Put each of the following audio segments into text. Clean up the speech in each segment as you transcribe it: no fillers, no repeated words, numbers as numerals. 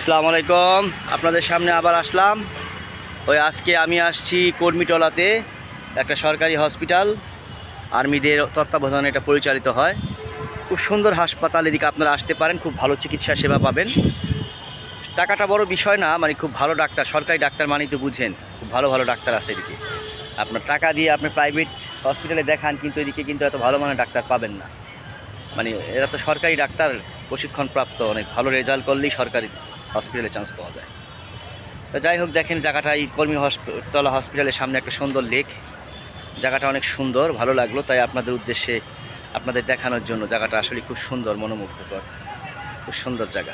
আসসালামু আলাইকুম। আপনাদের সামনে আবার আসলাম। আজকে আমি আসছি কর্মীটলাতে, একটা সরকারি হসপিটাল, আর্মিদের তত্ত্বাবধানে এটা পরিচালিত হয়। খুব সুন্দর হাসপাতাল, এদিকে আপনারা আসতে পারেন, খুব ভালো চিকিৎসা সেবা পাবেন। টাকাটা বড় বিষয় না, মানে খুব ভালো ডাক্তার, সরকারি ডাক্তার মানেই তো বুঝেন, খুব ভালো ভালো ডাক্তার আছে এদিকে। আপনার টাকা দিয়ে আপনি প্রাইভেট হসপিটালে দেখান, কিন্তু এদিকে কিন্তু এত ভালো মানের ডাক্তার পাবেন না। মানে এরা তো সরকারি ডাক্তার, প্রশিক্ষণপ্রাপ্ত, অনেক ভালো রেজাল্ট করলেই সরকারি হসপিটালে চান্স পাওয়া যায়। তো যাই হোক, দেখেন জায়গাটা, এই কর্মীটলা হসপিটালের সামনে একটা সুন্দর লেক, জায়গাটা অনেক সুন্দর, ভালো লাগলো, তাই আপনাদের উদ্দেশ্যে আপনাদের দেখানোর জন্য। জায়গাটা আসলে খুব সুন্দর, মনোমুগ্ধকর, খুব সুন্দর জায়গা।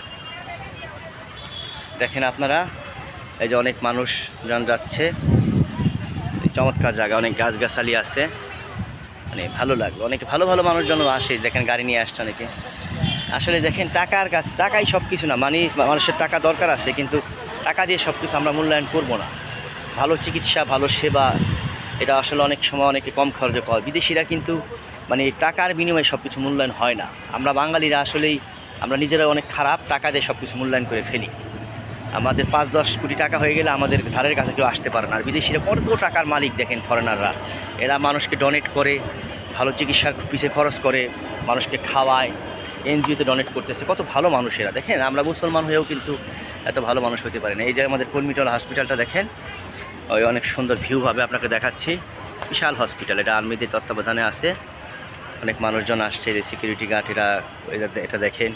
দেখেন আপনারা, এই যে অনেক মানুষজন যাচ্ছে, চমৎকার জায়গা, অনেক গাছগাছালি আছে, মানে ভালো লাগলো। অনেক ভালো ভালো মানুষজন আসে, দেখেন গাড়ি নিয়ে আসছে অনেকে। আসলে দেখেন, টাকাই সব কিছু না, মানে মানুষের টাকা দরকার আছে, কিন্তু টাকা দিয়ে সব কিছু আমরা মূল্যায়ন করবো না। ভালো চিকিৎসা, ভালো সেবা, এটা আসলে অনেক সময় অনেকে কম খরচে পায়। বিদেশিরা কিন্তু মানে টাকার বিনিময়ে সব কিছু মূল্যায়ন হয় না। আমরা বাঙালিরা আসলেই আমরা নিজেরা অনেক খারাপ, টাকা দিয়ে সব কিছু মূল্যায়ন করে ফেলি। আমাদের 5-10 কোটি টাকা হয়ে গেলে আমাদের ধারের কাছে কেউ আসতে পারে না। আর বিদেশিরা কত টাকার মালিক দেখেন, ফরেনাররা, এরা মানুষকে ডোনেট করে, ভালো চিকিৎসার পিছিয়ে খরচ করে, মানুষকে খাওয়ায়, এনজিওতে ডোনেট করতেছে। কত ভালো মানুষেরা, দেখেন আমরা মুসলমান হয়েও কিন্তু এত ভালো মানুষ হতে পারে না। এই যে আমাদের কর্মীটলা হসপিটালটা দেখেন, অনেক সুন্দর ভিউভাবে আপনাকে দেখাচ্ছি। বিশাল হসপিটাল, এটা আর্মিদের তত্ত্বাবধানে আছে। অনেক মানুষজন আসছে, যে সিকিউরিটি গার্ড, এটা দেখেন,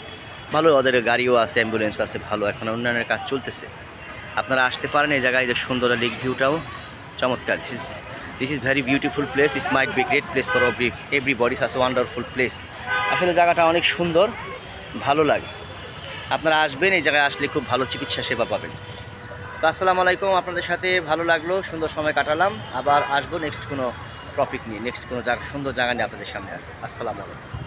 ভালো, ওদের গাড়িও আছে, অ্যাম্বুলেন্স আছে, ভালো, এখন উন্নয়নের কাজ চলতেছে। আপনারা আসতে পারেন এই জায়গায়, যে সুন্দর লেক ভিউটাও চমৎকার। This is very beautiful place, is might be great place for everybody, such wonderful place. আসলে জায়গাটা অনেক সুন্দর, ভালো লাগে। আপনারা আসবেন, এই জায়গায় আসলে খুব ভালো চিকিৎসা সেবা পাবেন। তো আসসালামু আলাইকুম, আপনাদের সাথে ভালো লাগলো, সুন্দর সময় কাটালাম। আবার আসবো নেক্সট কোনো টপিক নিয়ে, নেক্সট কোনো সুন্দর জায়গা নিয়ে আপনাদের সামনে আসবো। আসসালামু আলাইকুম।